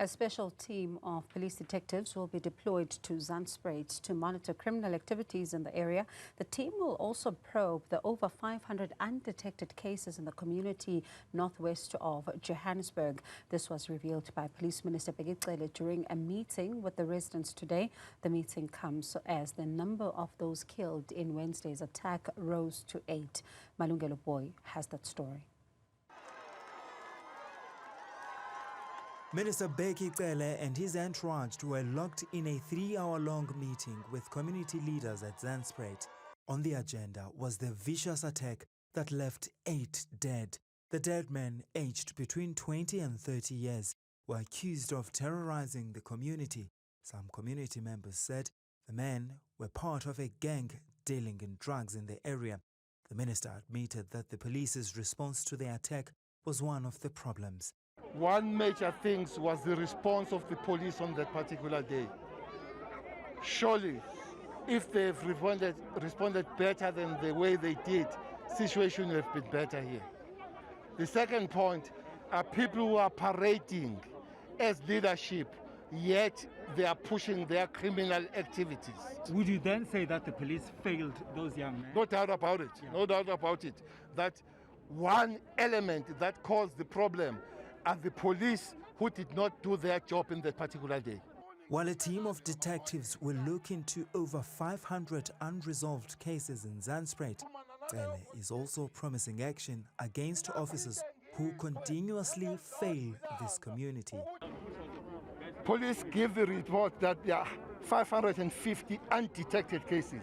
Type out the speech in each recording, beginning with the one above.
A special team of police detectives will be deployed to Zandspruit to monitor criminal activities in the area. The team will also probe the over 500 undetected cases in the community northwest of Johannesburg. This was revealed by Police Minister Bekele during a meeting with the residents today. The meeting comes as the number of those killed in Wednesday's attack rose to 8. Malungelo Boy has that story. Minister Bekele and his entourage were locked in a 3-hour-long meeting with community leaders at Zandspruit. On the agenda was the vicious attack that left 8 dead. The dead men, aged between 20 and 30 years, were accused of terrorizing the community. Some community members said the men were part of a gang dealing in drugs in the area. The minister admitted that the police's response to the attack was one of the problems. One major thing was the response of the police on that particular day. Surely, if they've responded better than the way they did, situation would have been better here. The second point are people who are parading as leadership, yet they are pushing their criminal activities. Would you then say that the police failed those young men? No doubt about it, no doubt about it. That one element that caused the problem are the police who did not do their job in that particular day. While a team of detectives will look into over 500 unresolved cases in Zandspruit, Bekele is also promising action against officers who continuously fail this community. Police give the report that there are 550 undetected cases.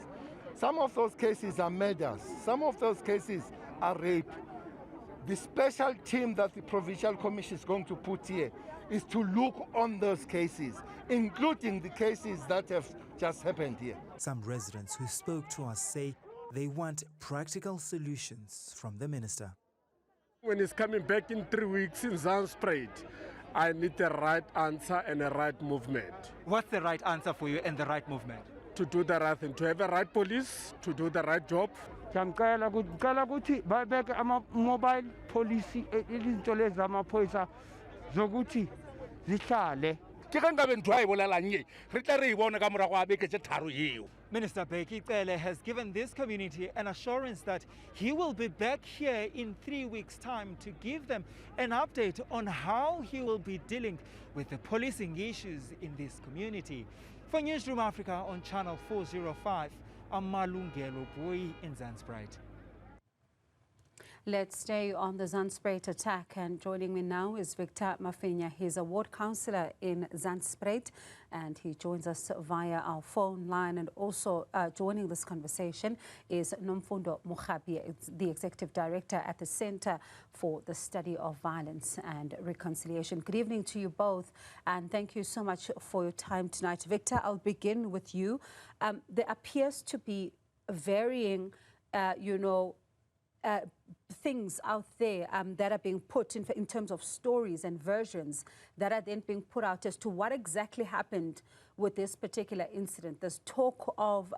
Some of those cases are murders, some of those cases are rape. The special team that the Provincial Commission is going to put here is to look on those cases, including the cases that have just happened here. Some residents who spoke to us say they want practical solutions from the minister. When he's coming back in 3 weeks in Zandspruit, I need the right answer and a right movement. What's the right answer for you and the right movement? To do the right thing, to have a right police, to do the right job. Ngicela ukuthi babeke ama-mobile policy izinto lezi zamaphoyisa zokuthi zihlale. Minister Bekele has given this community an assurance that he will be back here in 3 weeks' time to give them an update on how he will be dealing with the policing issues in this community. For Newsroom Africa on Channel 405, I'm Malungelo Boy in Zandspruit. Let's stay on the Zandspruit attack, and joining me now is Victor Mafinya. He's a ward councillor in Zandspruit, and he joins us via our phone line. And also joining this conversation is Nomfundo Mukhabi, the Executive Director at the Centre for the Study of Violence and Reconciliation. Good evening to you both, and thank you so much for your time tonight. Victor, I'll begin with you. There appears to be varying, things out there that are being put in terms of stories and versions that are then being put out as to what exactly happened with this particular incident. There's talk of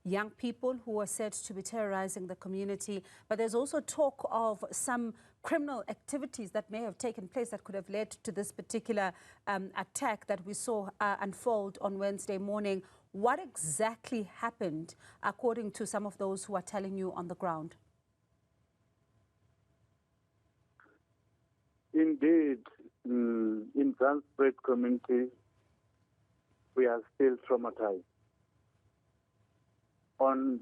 young people who are said to be terrorizing the community, but there's also talk of some criminal activities that may have taken place that could have led to this particular attack that we saw unfold on Wednesday morning. What exactly happened, according to some of those who are telling you on the ground? Indeed, in Zandspruit community, we are still traumatized on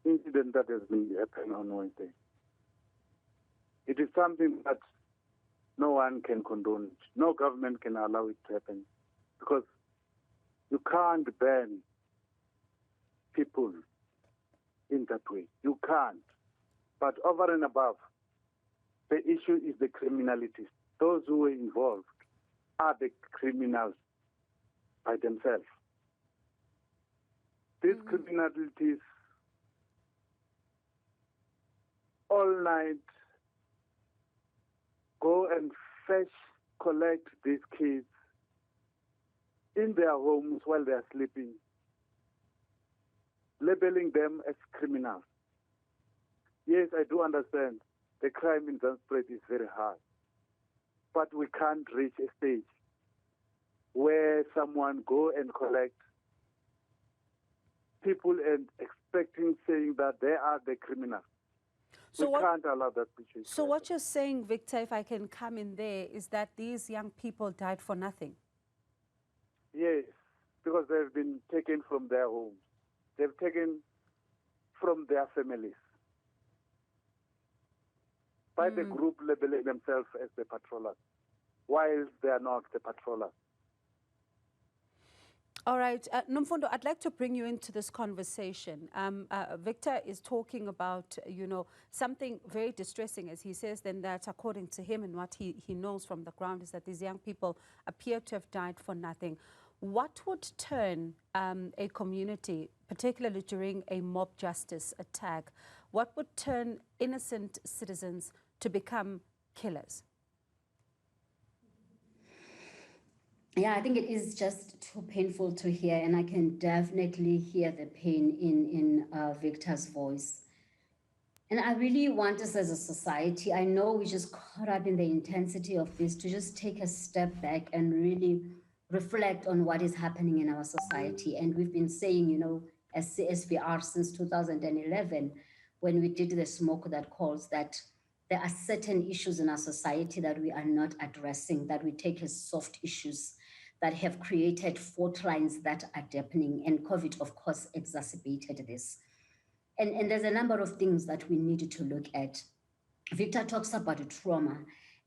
incident that has been happening on Wednesday. It is something that no one can condone. No government can allow it to happen, because you can't ban people in that way. You can't. But over and above, the issue is the criminalities. Those who were involved are the criminals by themselves. These criminalities all night go and collect these kids in their homes while they are sleeping, labeling them as criminals. Yes, I do understand the crime in Zandspruit is very high, but we can't reach a stage someone go and collect people and expecting, saying that they are the criminals. So We can't allow that situation. So what you're saying, Victor, if I can come in there, is that these young people died for nothing? Yes, because they've been taken from their homes. They've taken from their families by the group labeling themselves as the patrollers, while they are not the patrollers. All right, Nomfundo, I'd like to bring you into this conversation. Victor is talking about, something very distressing, as he says, then that according to him and what he knows from the ground is that these young people appear to have died for nothing. What would turn a community, particularly during a mob justice attack, what would turn innocent citizens to become killers? Yeah, I think it is just too painful to hear, and I can definitely hear the pain in Victor's voice. And I really want us as a society, I know we just caught up in the intensity of this, to just take a step back and really reflect on what is happening in our society. And we've been saying, as CSVR since 2011, when we did the smoke that calls, that there are certain issues in our society that we are not addressing, that we take as soft issues, that have created fault lines that are deepening. And COVID, of course, exacerbated this. And there's a number of things that we need to look at. Victor talks about trauma.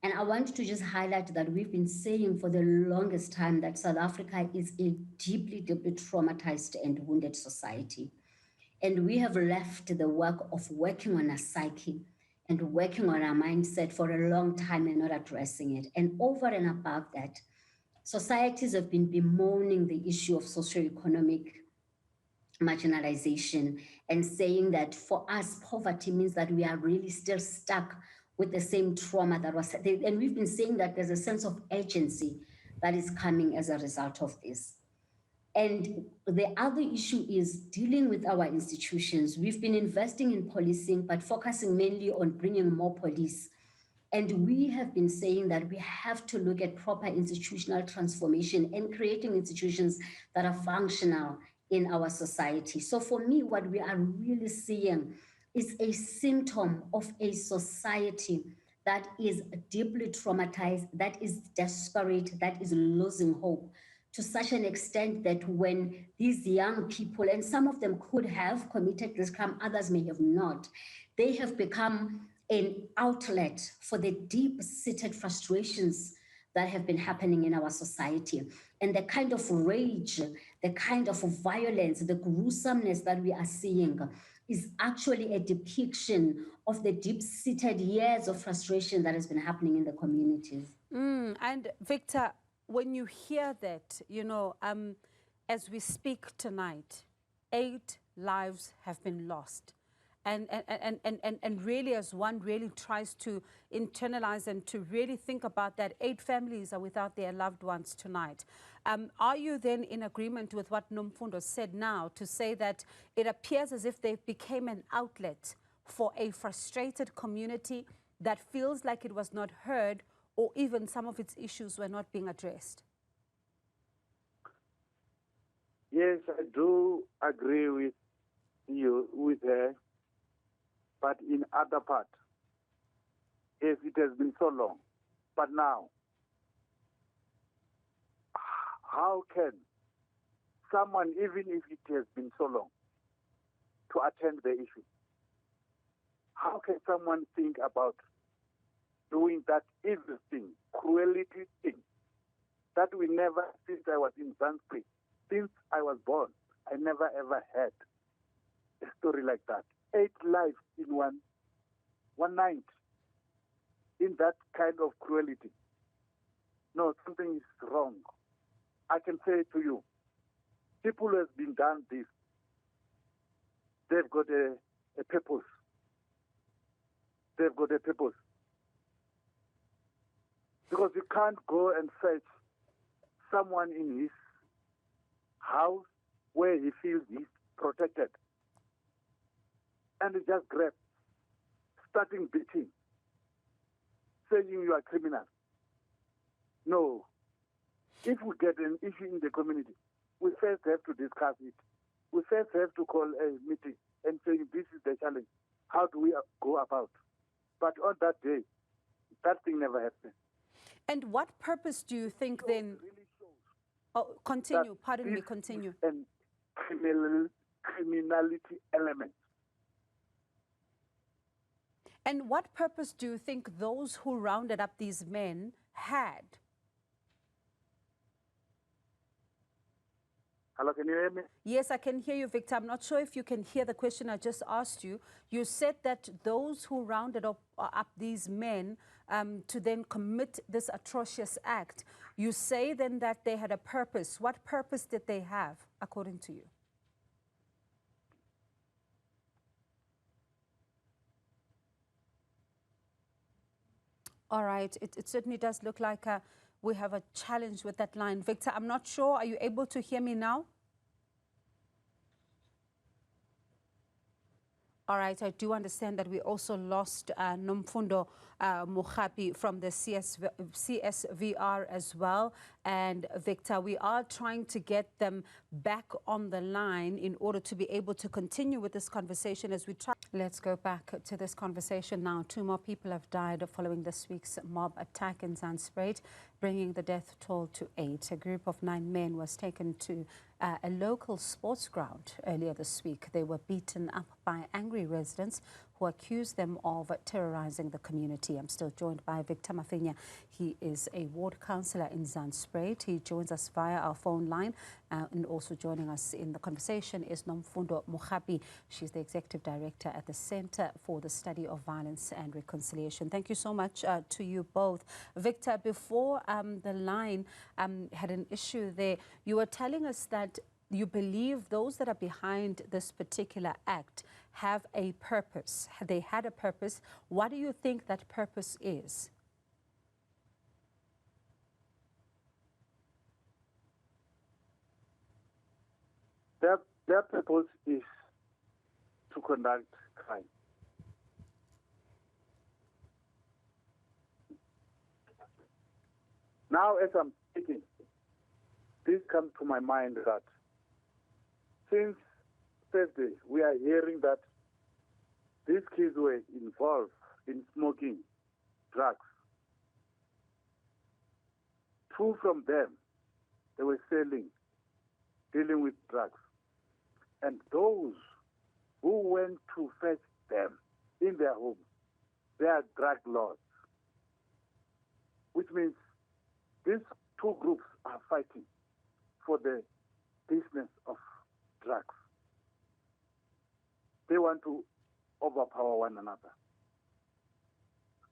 And I want to just highlight that we've been saying for the longest time that South Africa is a deeply, deeply traumatized and wounded society. And we have left the work of working on our psyche and working on our mindset for a long time and not addressing it. And over and above that, societies have been bemoaning the issue of socioeconomic marginalization and saying that for us, poverty means that we are really still stuck with the same trauma that was, and we've been saying that there's a sense of urgency that is coming as a result of this. And the other issue is dealing with our institutions. We've been investing in policing, but focusing mainly on bringing more police. And we have been saying that we have to look at proper institutional transformation and creating institutions that are functional in our society. So for me, what we are really seeing is a symptom of a society that is deeply traumatized, that is desperate, that is losing hope, to such an extent that when these young people, and some of them could have committed this crime, others may have not, they have become an outlet for the deep-seated frustrations that have been happening in our society. And the kind of rage, the kind of violence, the gruesomeness that we are seeing is actually a depiction of the deep-seated years of frustration that has been happening in the communities. And Victor, when you hear that, as we speak tonight, 8 lives have been lost. And really, as one really tries to internalize and to really think about that, 8 families are without their loved ones tonight. Are you then in agreement with what Nomfundo said now, to say that it appears as if they became an outlet for a frustrated community that feels like it was not heard, or even some of its issues were not being addressed? Yes, I do agree with you, with her. But in other part, yes, it has been so long. But now, how can someone, even if it has been so long, to attend the issue, how can someone think about doing that evil thing, cruelty thing, that we never, since I was in Zandspruit, since I was born, I never ever had a story like that. 8 lives in one night, in that kind of cruelty. No, something is wrong. I can say to you, people who have been done this, they've got a purpose. They've got a purpose. Because you can't go and fetch someone in his house where he feels he's protected, and you just grab, starting beating, saying you are criminal. No, If we get an issue in the community, we first have to discuss it. We first have to call a meeting and say, this is the challenge. How do we go about? But on that day, that thing never happened. And what purpose do you think then? Really shows Oh, continue. that Pardon me. this Continue. is an criminality element. And what purpose do you think those who rounded up these men had? Hello, can you hear me? Yes, I can hear you, Victor. I'm not sure if you can hear the question I just asked you. You said that those who rounded up these men to then commit this atrocious act, you say then that they had a purpose. What purpose did they have, according to you? All right, it certainly does look like we have a challenge with that line. Victor, I'm not sure. Are you able to hear me now? All right, I do understand that we also lost Nomfundo Mogapi from the CSVR as well. And Victor, we are trying to get them back on the line in order to be able to continue with this conversation as we try. Let's go back to this conversation now. 2 more people have died following this week's mob attack in Zandspruit, bringing the death toll to 8. A group of 9 men was taken to a local sports ground earlier this week. They were beaten up by angry residents who accused them of terrorizing the community. I'm still joined by Victor Mafinya. He is a ward councillor in Zandspruit. He joins us via our phone line, and also joining us in the conversation is Nomfundo Mogapi. She's the executive director at the Center for the Study of Violence and Reconciliation. Thank you so much to you both. Victor, before the line had an issue there, you were telling us that you believe those that are behind this particular act have a purpose. They had a purpose. What do you think that purpose is? Their purpose is to conduct crime. Now, as I'm speaking, this comes to my mind that since Thursday, we are hearing that these kids were involved in smoking drugs. 2 from them, they were dealing with drugs. And those who went to fetch them in their homes, they are drug lords. Which means these 2 groups are fighting for the business of drugs. They want to overpower one another.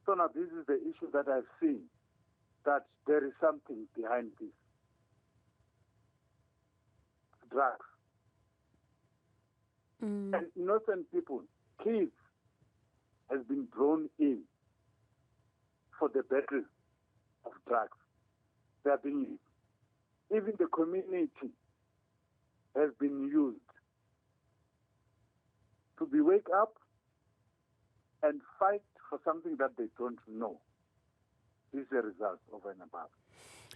So now this is the issue that I've seen, that there is something behind this. Drugs. And innocent people, kids, has been drawn in for the battle of drugs. They are being used. Even the community has been used to be wake up and fight for something that they don't know. This is a result of an above.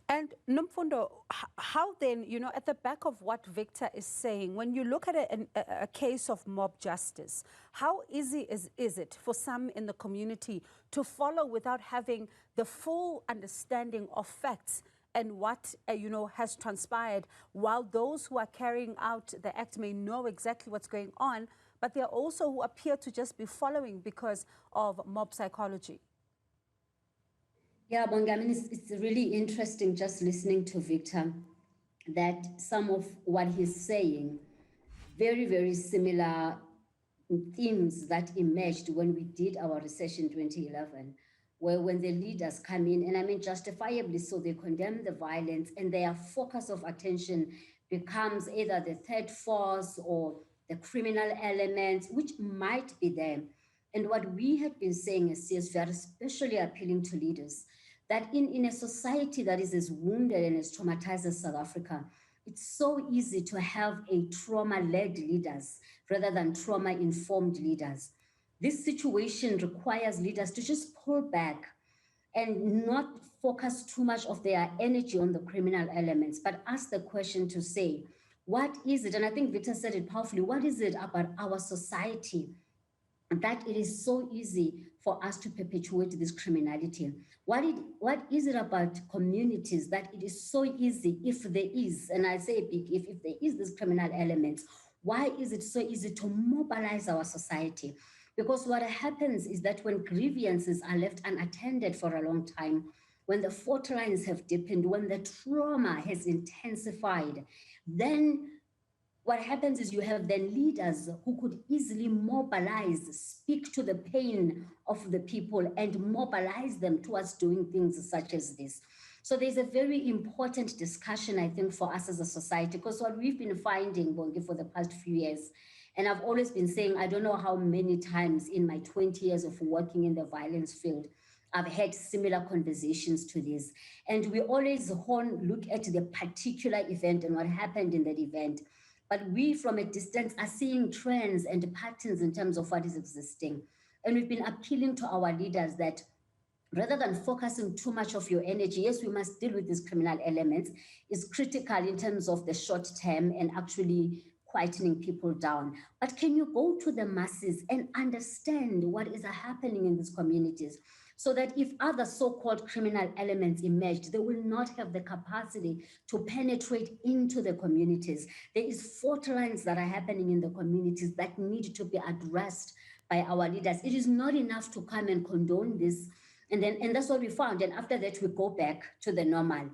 And Nomfundo, how then, you know, at the back of what Victor is saying, when you look at a case of mob justice, how easy is it for some in the community to follow without having the full understanding of facts and what, you know, has transpired, while those who are carrying out the act may know exactly what's going on, but there are also who appear to just be following because of mob psychology? Yeah, Bonga, I mean, it's really interesting just listening to Victor, that some of what he's saying, very, very similar themes that emerged when we did our research in 2011, where when the leaders come in, and I mean justifiably so, they condemn the violence and their focus of attention becomes either the third force or the criminal elements, which might be there. And what we had been saying as CSVR, especially appealing to leaders, that in a society that is as wounded and as traumatized as South Africa, it's so easy to have a trauma-led leaders rather than trauma-informed leaders. This situation requires leaders to just pull back and not focus too much of their energy on the criminal elements, but ask the question to say, what is it? And I think Victor said it powerfully. What is it about our society that it is so easy for us to perpetuate this criminality? What is it about communities that it is so easy, if there is, and I say big if there is this criminal elements, why is it so easy to mobilize our society? Because what happens is that when grievances are left unattended for a long time, when the fault lines have deepened, when the trauma has intensified, then what happens is you have then leaders who could easily mobilize, speak to the pain of the people and mobilize them towards doing things such as this. So there's a very important discussion, I think, for us as a society, because what we've been finding, Bongi, for the past few years, and I've always been saying, I don't know how many times in my 20 years of working in the violence field, I've had similar conversations to this. And we always look at the particular event and what happened in that event. But we from a distance are seeing trends and patterns in terms of what is existing. And we've been appealing to our leaders that rather than focusing too much of your energy, yes, we must deal with these criminal elements, is critical in terms of the short term and actually quietening people down. But can you go to the masses and understand what is happening in these communities, so that if other so-called criminal elements emerged, they will not have the capacity to penetrate into the communities? There is fault lines that are happening in the communities that need to be addressed by our leaders. It is not enough to come and condone this. And that's what we found. And after that, we go back to the normal.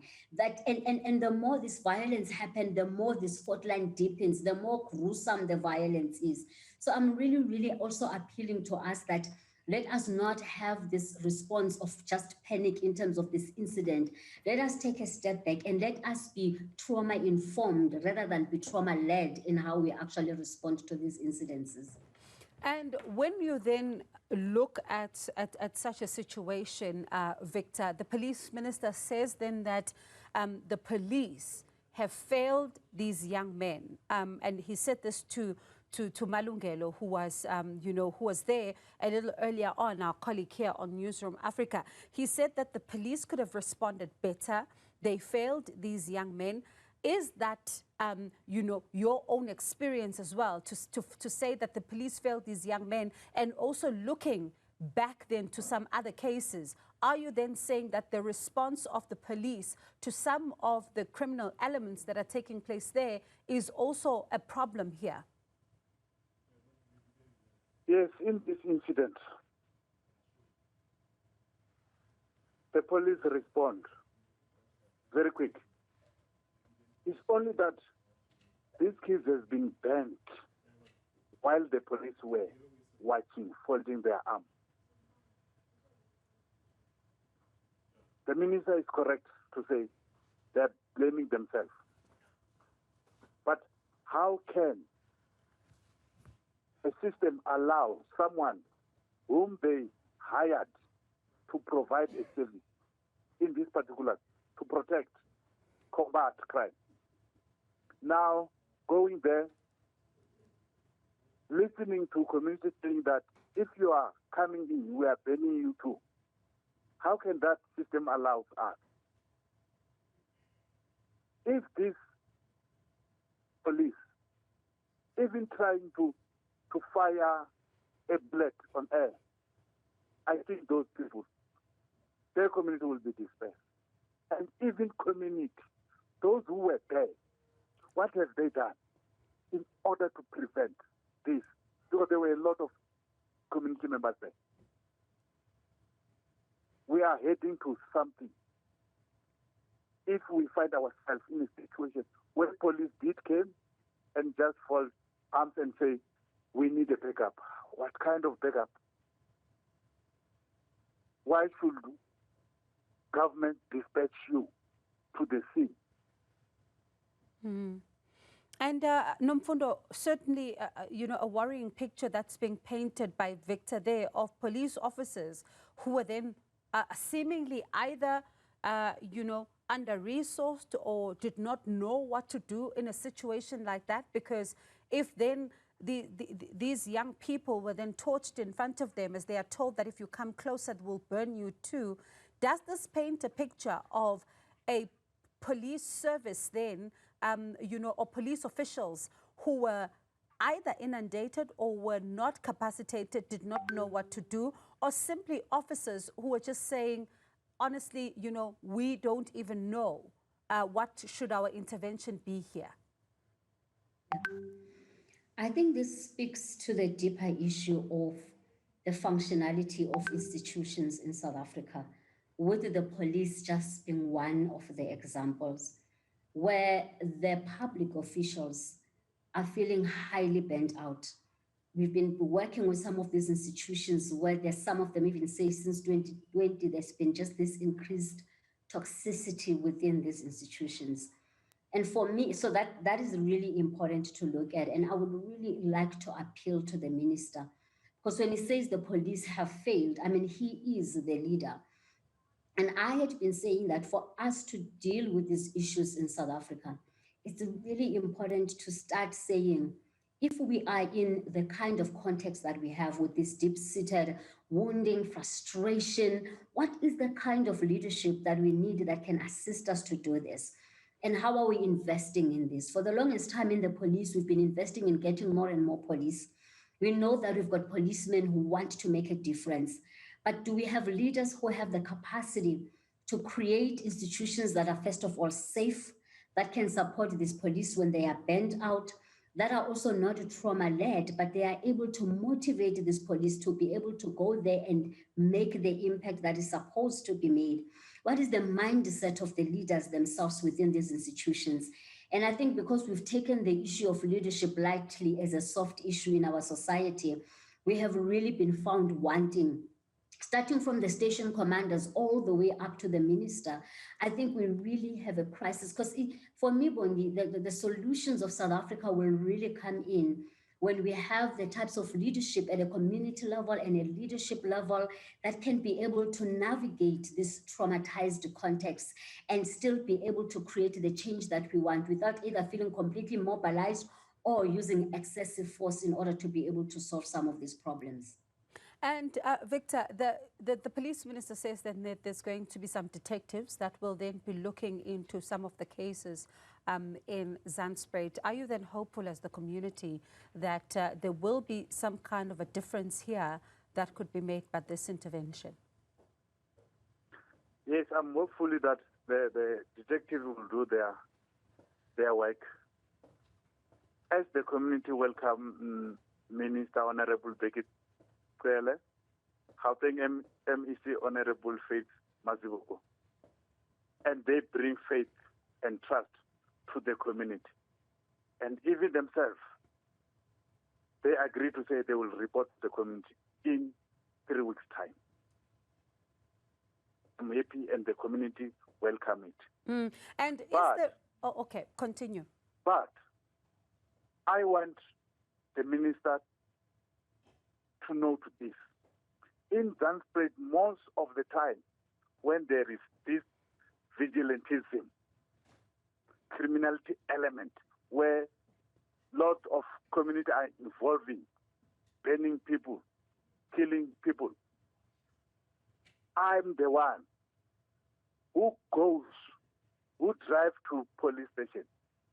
And the more this violence happens, the more this fault line deepens, the more gruesome the violence is. So I'm really, really also appealing to us that let us not have this response of just panic in terms of this incident. Let us take a step back and let us be trauma-informed rather than be trauma-led in how we actually respond to these incidences. And when you then look at such a situation, Victor, the police minister says then that the police have failed these young men. And he said this to Malungelo, who was, who was there a little earlier on, our colleague here on Newsroom Africa. He said that the police could have responded better. They failed these young men. Is that, your own experience as well, to say that the police failed these young men, and also looking back then to some other cases? Are you then saying that the response of the police to some of the criminal elements that are taking place there is also a problem here? Yes, in this incident, the police respond very quick. It's only that these kids have been banned while the police were watching, folding their arms. The minister is correct to say they're blaming themselves. But how can a system allow someone whom they hired to provide a service, in this particular, to protect, combat crime, now going there, listening to community saying that if you are coming in, we are banning you too? How can that system allow us? If this police, even trying to fire a bullet on air, I think those people, their community will be dispersed. And even community, those who were there, what have they done in order to prevent this? Because there were a lot of community members there. We are heading to something. If we find ourselves in a situation where police did come and just fold arms and say, we need a backup. What kind of backup? Why should government dispatch you to the scene? And Nomfundo, certainly, a worrying picture that's being painted by Victor there of police officers who were then seemingly either, under-resourced or did not know what to do in a situation like that, because if then these young people were then torched in front of them, as they are told that if you come closer, we'll burn you too. Does this paint a picture of a police service then, or police officials who were either inundated or were not capacitated, did not know what to do, or simply officers who were just saying, honestly, we don't even know what should our intervention be here? I think this speaks to the deeper issue of the functionality of institutions in South Africa, with the police just being one of the examples, where the public officials are feeling highly burnt out. We've been working with some of these institutions where there's some of them even say since 2020, there's been just this increased toxicity within these institutions. And for me, so that is really important to look at. And I would really like to appeal to the minister, because when he says the police have failed, I mean, he is the leader. And I had been saying that for us to deal with these issues in South Africa, it's really important to start saying, if we are in the kind of context that we have with this deep-seated wounding, frustration, what is the kind of leadership that we need that can assist us to do this? And how are we investing in this? For the longest time in the police, we've been investing in getting more and more police. We know that we've got policemen who want to make a difference. But do we have leaders who have the capacity to create institutions that are, first of all, safe, that can support these police when they are burnt out, that are also not trauma-led, but they are able to motivate these police to be able to go there and make the impact that is supposed to be made? What is the mindset of the leaders themselves within these institutions? And I think because we've taken the issue of leadership lightly as a soft issue in our society, we have really been found wanting, starting from the station commanders all the way up to the minister. I think we really have a crisis, because for me, Bongi, the solutions of South Africa will really come in when we have the types of leadership at a community level and a leadership level that can be able to navigate this traumatized context and still be able to create the change that we want without either feeling completely mobilized or using excessive force in order to be able to solve some of these problems. And Victor, the police minister says that there's going to be some detectives that will then be looking into some of the cases in Zandspruit. Are you then hopeful as the community that there will be some kind of a difference here that could be made by this intervention? Yes, I'm hopeful that the detectives will do their work. As the community welcome Minister Honorable Becky Gauteng MEC Honorable Faith Maziboko, and they bring faith and trust to the community. And even themselves, they agree to say they will report to the community in 3 weeks' time. I'm happy, and the community welcome it. And is there... Oh, okay, continue. But I want the minister to note this. In Zandspruit, most of the time, when there is this vigilantism, criminality element, where lots of community are involving, burning people, killing people, I'm the one who drives to police station.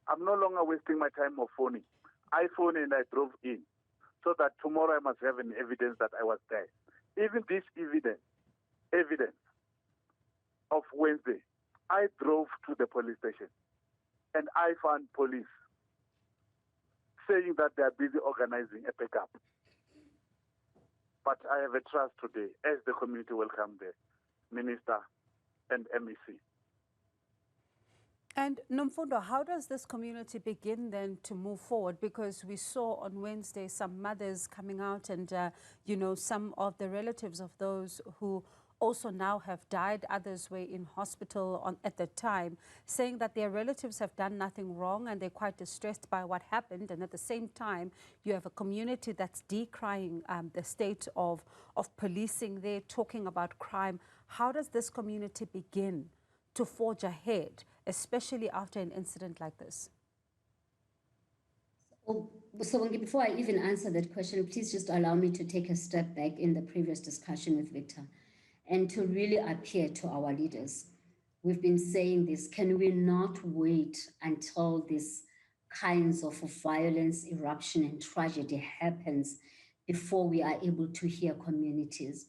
I'm no longer wasting my time of phoning. I phoned and I drove in, so that tomorrow I must have an evidence that I was there. Even this evidence of Wednesday, I drove to the police station and I found police saying that they are busy organizing a backup. But I have a trust today as the community welcome the minister and MEC. And Nomfundo, how does this community begin then to move forward? Because we saw on Wednesday some mothers coming out and, some of the relatives of those who also now have died, others were in hospital at the time, saying that their relatives have done nothing wrong and they're quite distressed by what happened. And at the same time, you have a community that's decrying the state of policing there, talking about crime. How does this community begin to forge ahead, especially after an incident like this? So before I even answer that question, please just allow me to take a step back in the previous discussion with Victor. and to really appeal to our leaders. We've been saying this, can we not wait until these kinds of violence, eruption, and tragedy happens before we are able to hear communities?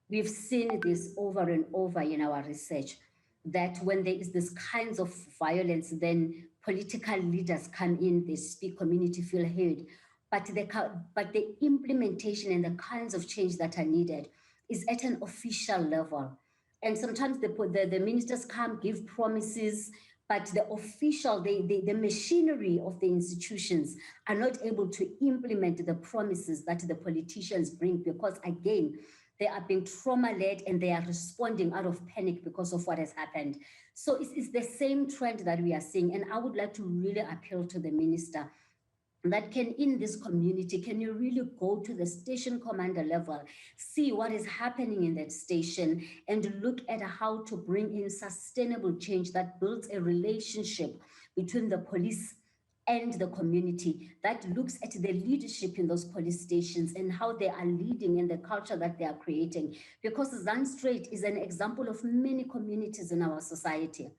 We've seen this over and over in our research, that when there is this kinds of violence, then political leaders come in, they speak, community feel heard, but the implementation and the kinds of change that are needed is at an official level. And sometimes the ministers come, give promises, but the official, the machinery of the institutions are not able to implement the promises that the politicians bring, because again, they are being trauma-led and they are responding out of panic because of what has happened. So it's the same trend that we are seeing. And I would like to really appeal to the minister that can, in this community, can you really go to the station commander level, see what is happening in that station, and look at how to bring in sustainable change that builds a relationship between the police and the community, that looks at the leadership in those police stations and how they are leading and the culture that they are creating. Because Zandspruit is an example of many communities in our society.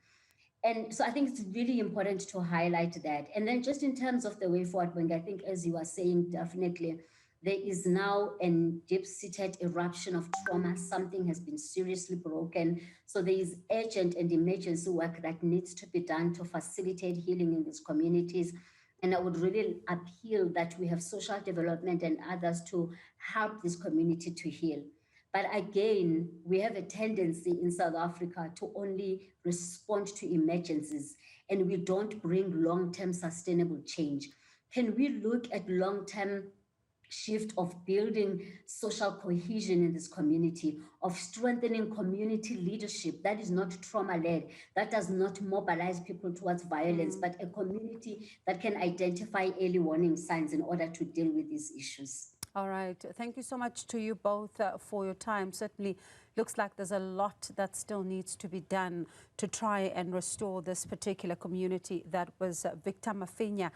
And so I think it's really important to highlight that. And then just in terms of the way forward, Wendy, I think as you are saying, definitely there is now a deep-seated eruption of trauma. Something has been seriously broken. So there is urgent and emergency work that needs to be done to facilitate healing in these communities. And I would really appeal that we have social development and others to help this community to heal. But again, we have a tendency in South Africa to only respond to emergencies, and we don't bring long-term sustainable change. Can we look at long-term shift of building social cohesion in this community, of strengthening community leadership that is not trauma-led, that does not mobilize people towards violence, but a community that can identify early warning signs in order to deal with these issues? All right. Thank you so much to you both for your time. Certainly looks like there's a lot that still needs to be done to try and restore this particular community. That was Victor Mafinya,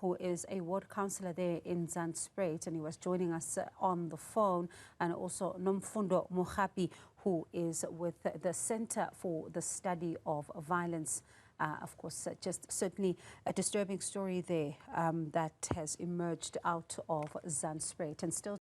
who is a ward councillor there in Zandspruit, and he was joining us on the phone, and also Nomfundo Mohapi, who is with the Center for the Study of Violence. Of course, just certainly a disturbing story there that has emerged out of Zandspruit, and still